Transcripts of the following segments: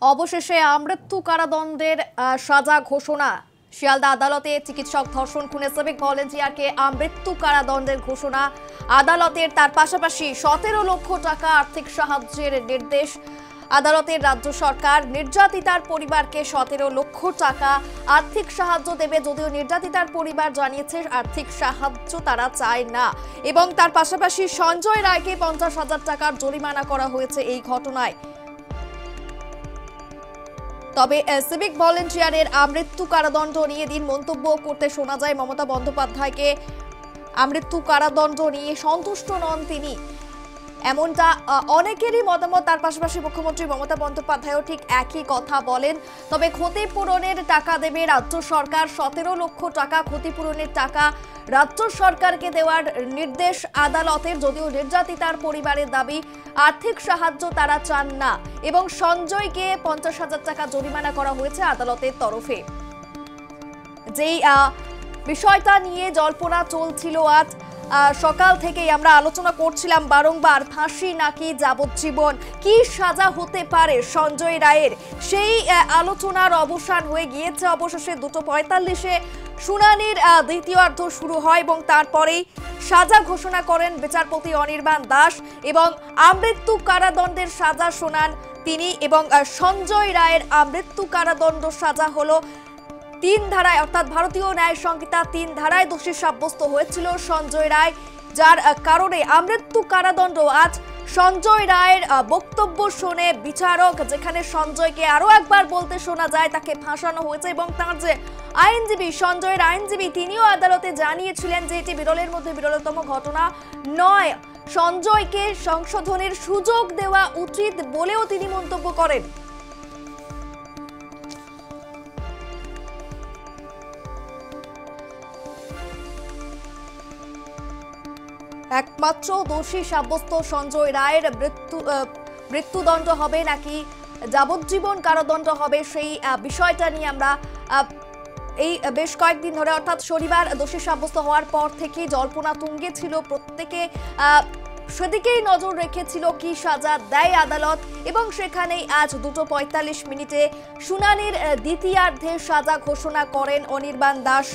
অবশেষে আমৃত্যু কারাদণ্ডের সাজা ঘোষণা। শিয়ালদা আদালতে চিকিৎসক ধর্ষণ খুনে সিভিক ভলেন্টিয়ারকে আমৃত্যু কারাদণ্ডের ঘোষণা আদালতের। তার পাশাপাশি 17 লক্ষ টাকা আর্থিক সাহায্যের নির্দেশ আদালতের। রাজ্য সরকার নির্যাতিতার পরিবারকে 17 লক্ষ টাকা আর্থিক সাহায্য দেবে, যদিও নির্যাতিতার পরিবার জানিয়েছে আর্থিক সাহায্য তারা চায় না। এবং তার পাশাপাশি সঞ্জয় রায়কে 50,000 টাকার জরিমানা করা হয়েছে এই ঘটনায়। তবে সিভিক ভলেন্টিয়ারের আমৃত্যু কারাদণ্ড নিয়ে দিন মন্তব্য করতে শোনা যায় মমতা বন্দ্যোপাধ্যায়কে। আমৃত্যু কারাদণ্ড নিয়ে সন্তুষ্ট নন তিনি, এমনটা অনেকেরই মতামত। তার পাশাপাশি মুখ্যমন্ত্রী মমতা বন্দ্যোপাধ্যায়ও ঠিক একই কথা বলেন। তবে ক্ষতিপূরণের টাকা দেবে রাজ্য সরকার। 17 লক্ষ টাকা ক্ষতিপূরণের টাকা রাজ্য সরকারকে দেওয়ার নির্দেশ আদালতের, যদিও নির্যাতিতার পরিবারের দাবি আর্থিক সাহায্য তারা চান না। এবং সঞ্জয়কে 50,000 টাকা জরিমানা করা হয়েছে আদালতের তরফে। যেই বিষয়টা নিয়ে জল্পনা চলছিল আজ সকাল থেকেই, আমরা আলোচনা করছিলাম বারংবার, ফাঁসি নাকি যাবজ্জীবন, কি সাজা হতে পারে সঞ্জয় রায়ের, সেই আলোচনার অবসান হয়ে গিয়েছে। অবশেষে 2:45-এ শুনানির দ্বিতীয়ার্ধ শুরু হয় এবং তারপরেই সাজা ঘোষণা করেন বিচারপতি অনির্বাণ দাস এবং আমৃত্যু কারাদণ্ডের সাজা শোনান তিনি। এবং সঞ্জয় রায়ের আমৃত্যু কারাদণ্ড সাজা হলো 3 ধারায়, অর্থাৎ ভারতীয় ন্যায় সংহিতা 3 ধারায় দোষী সাব্যস্ত হয়েছিল সঞ্জয় রায়, যার কারণে আমৃত্যু কারাদণ্ড। আজ সঞ্জয় রায়ের বক্তব্য শুনে বিচারক, যেখানে সঞ্জয়কে আরো একবার বলতে শোনা যায় তাকে ফাঁসানো হয়েছে এবং তার যে আইনজীবী, সঞ্জয়ের আইনজীবী, তিনিও আদালতে জানিয়েছিলেন যে এটি বিরলের মধ্যে বিরলতম ঘটনা নয়, সঞ্জয়কে সংশোধনের সুযোগ দেওয়া উচিত বলেও তিনি মন্তব্য করেন। একমাত্র দোষী সাব্যস্ত সঞ্জয় রায়ের মৃত্যুদণ্ড হবে নাকি যাবজ্জীবন কারাদণ্ড হবে, সেই বিষয়টা নিয়ে আমরা এই বেশ কয়েকদিন ধরে, অর্থাৎ শনিবার দোষী সাব্যস্ত হওয়ার পর থেকে জল্পনা তুঙ্গে ছিল, প্রত্যেকে সেদিকেই নজর রেখেছিল কি সাজা দেয় আদালত। এবং সেখানেই আজ 2:45 শুনানির দ্বিতীয়ার্ধে সাজা ঘোষণা করেন অনির্বাণ দাস।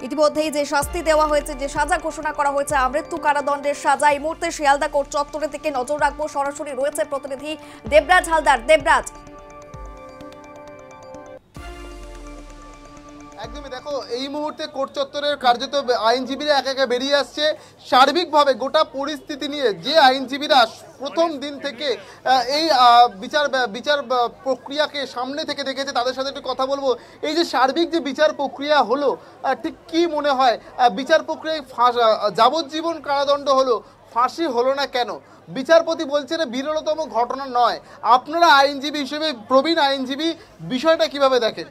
ইতিমধ্যেই যে শাস্তি দেওয়া হয়েছে, যে সাজা ঘোষণা করা হয়েছে আমৃত্যু কারাদণ্ডের সাজা। এই মুহূর্তে শিয়ালদা কোর্ট চত্বরে থেকে নজর রাখবো, সরাসরি রয়েছে প্রতিনিধি দেবরাজ হালদার। দেবরাজ, একদমই দেখো, এই মুহূর্তে কোর্ট চত্বরের কার্যত আইনজীবীরা একে একে বেরিয়ে আসছে। সার্বিকভাবে গোটা পরিস্থিতি নিয়ে যে আইনজীবীরা প্রথম দিন থেকে এই বিচার প্রক্রিয়াকে সামনে থেকে দেখেছে, তাদের সাথে একটু কথা বলবো। এই যে সার্বিক যে বিচার প্রক্রিয়া হলো, ঠিক কি মনে হয় বিচার প্রক্রিয়ায় যাবজ্জীবন কারাদণ্ড হলো, ফাঁসি হলো না কেন? বিচারপতি বলছেন বিরলতম ঘটনা নয়। আপনারা আইনজীবী হিসেবে, প্রবীণ আইনজীবী, বিষয়টা কিভাবে দেখেন?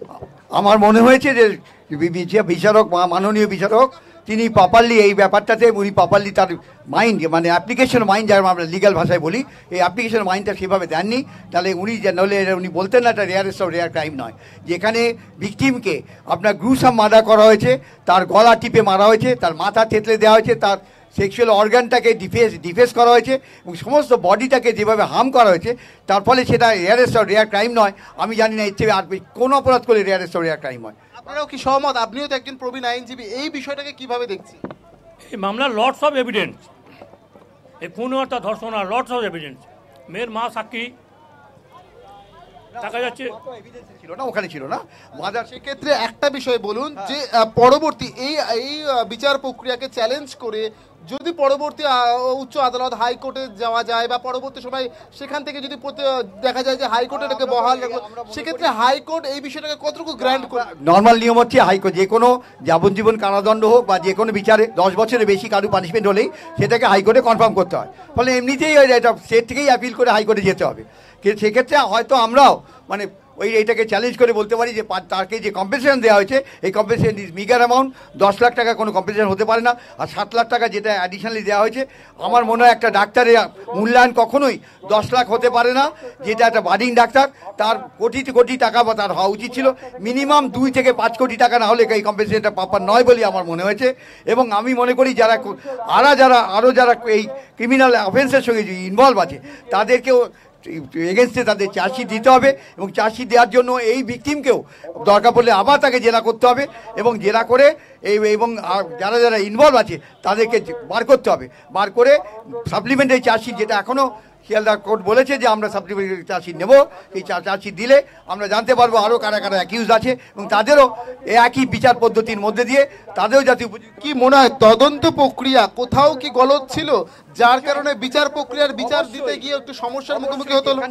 আমার মনে হয়েছে যে বিচারক, মাননীয় বিচারক, তিনি প্রপারলি এই ব্যাপারটাতে উনি প্রপারলি তার মাইন্ড, মানে অ্যাপ্লিকেশন মাইন্ড, যার আমরা লিগাল ভাষায় বলি, এই অ্যাপ্লিকেশন মাইন্ডটা সেভাবে দেননি। তাহলে উনি নাহলে উনি বলতেন না এটা রেয়ারেস্ট অফ রেয়ার ক্রাইম নয়, যেখানে ভিকটিমকে আপনার গ্রুসাম মার্ডার করা হয়েছে, তার গলা টিপে মারা হয়েছে, তার মাথা থেতলে দেওয়া হয়েছে, তার সেক্সুয়াল অর্গানটাকে ডিফেস করা হয়েছে এবং সমস্ত বডিটাকে যেভাবে হার্ম করা হয়েছে, তার ফলে সেটা রেয়ারেস্ট অফ রেয়ার ক্রাইম নয়। আমি জানি না এর চেয়ে আর কোনো অপরাধ করলে রেয়ারেস্ট অফ রেয়ার ক্রাইম হয়। আপনারাও কি সহমত? আপনিও তো একজন প্রবীণ আইনজীবী, এই বিষয়টাকে কিভাবে দেখছি? এই মামলার লটস অফ এভিডেন্স, এই খুন অর্থাৎ ধর্ষণ আর লটস অফ এভিডেন্স, মেয়ের মা সাক্ষী, দেখা যাচ্ছে ছিল না, ওখানে ছিল না মাদার। সেক্ষেত্রে একটা বিষয় বলুন যে পরবর্তী এই বিচার প্রক্রিয়াকে চ্যালেঞ্জ করে যদি পরবর্তী উচ্চ আদালত হাইকোর্টে যাওয়া যায় বা পরবর্তী সময় সেখান থেকে যদি দেখা যায় যে হাইকোর্টে এটাকে বহাল রাখলো, সেক্ষেত্রে হাইকোর্ট এই বিষয়টাকে কতটুকু গ্র্যান্ট করে? নর্মাল নিয়ম হচ্ছে হাইকোর্ট যে কোনো যাবজ্জীবন কারাদণ্ড হোক বা যে কোনো বিচারে 10 বছরের বেশি কারু পানিশমেন্ট হলেই সেটাকে হাইকোর্টে কনফার্ম করতে হয়। ফলে এমনিতেই এটা স্টেট থেকেই অ্যাপিল করে হাইকোর্টে যেতে হবে। কিন্তু সেক্ষেত্রে হয়তো আমরাও মানে এইটাকে চ্যালেঞ্জ করে বলতে পারি যে তাকে যে কম্পেনসেশন দেওয়া হয়েছে, এই compensation is meagre amount. 10 lakh টাকা কোনো কম্পেনসেশন হতে পারে না, আর 7 লাখ টাকা যেটা অ্যাডিশনালি দেওয়া হয়েছে, আমার মনে হয় একটা ডাক্তারের মূল্যায়ন কখনোই 10 লাখ হতে পারে না, যেটা একটা বার্ডিং ডাক্তার, তার কোটি কোটি টাকা বা তার হওয়া উচিত ছিল মিনিমাম 2 থেকে 5 কোটি টাকা, না হলে এই কম্পেনসেশনটা প্রপার নয় বলে আমার মনে হয়েছে। এবং আমি মনে করি যারা এই ক্রিমিনাল অফেন্সের সঙ্গে ইনভলভ আছে তাদেরকেও এগেনস্টে তাদের চার্জশিট দিতে হবে এবং চার্জশিট দেওয়ার জন্য এই ভিকটিমকেও দরকার পড়লে আবার তাকে জেরা করতে হবে এবং জেরা করে এবং যারা যারা ইনভলভ আছে তাদেরকে বার করতে হবে, বার করে সাপ্লিমেন্টারি চার্জশিট, যেটা এখনও শিয়ালদা কোর্ট বলেছে যে আমরা সাপ্লিমেন্টারি চার্জশিট নেব, এই চার্জশিট দিলে আমরা জানতে পারবো আরও কারা কারা অ্যাকিউজ আছে এবং তাদেরও একই বিচার পদ্ধতির মধ্যে দিয়ে তাদেরও যাতে কি মনে হয় তদন্ত প্রক্রিয়া কোথাও কি গলদ ছিল যার কারণে বিচার প্রক্রিয়ার বিচার দিতে গিয়ে একটু সমস্যার মুখোমুখি হতে হলো?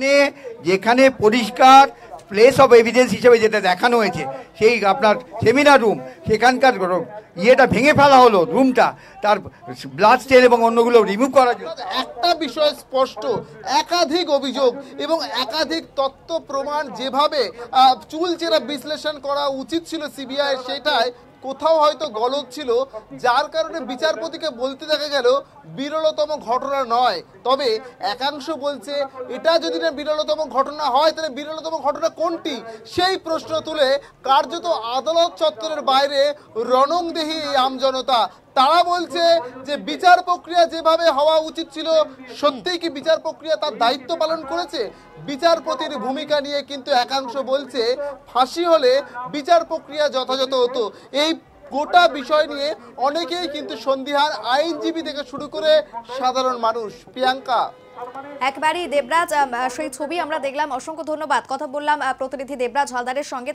যেখানে পরিষ্কার প্লেস অফ এভিডেন্স হিসেবে যেটা দেখানো হয়েছে সেই আপনার সেমিনার রুম, সেখানকার ইয়েটা ভেঙে ফেলা হলো, রুমটা, তার ব্লাড স্টেন এবং অন্যগুলো রিমুভ করার জন্য। একটা বিষয় স্পষ্ট, একাধিক অভিযোগ এবং একাধিক তথ্য প্রমাণ যেভাবে চুলচেরা বিশ্লেষণ করা উচিত ছিল সিবিআই, সেটাই কোথাও হয়তো গলদ ছিল, যার কারণে বিচারপতিকে বলতে দেখা গেল বিরলতম ঘটনা নয়। তবে একাংশ বলছে এটা যদি না বিরলতম ঘটনা হয় তাহলে বিরলতম ঘটনা কোনটি, সেই প্রশ্ন তুলে কার্যত আদালত চত্বরের বাইরে রণংদেহী এই আমজনতা। তারা বলছে যে বিচার প্রক্রিয়া যেভাবে হওয়া উচিত ছিল, সত্যিই কি বিচার প্রক্রিয়া তার দায়িত্ব পালন করেছে? বিচারপতির ভূমিকা নিয়ে কিন্তু একাংশ বলছে ফাঁসি হলে বিচার প্রক্রিয়া যথাযথ হতো। এই গোটা বিষয় নিয়ে অনেকেই কিন্তু সন্দিহান, আইনজীবী থেকে শুরু করে সাধারণ মানুষ। প্রিয়াঙ্কা, একবারই দেবরাজ, সেই ছবি আমরা দেখলাম। অসংখ্য ধন্যবাদ। কথা বললাম প্রতিনিধি দেবরাজ হালদারের সঙ্গে।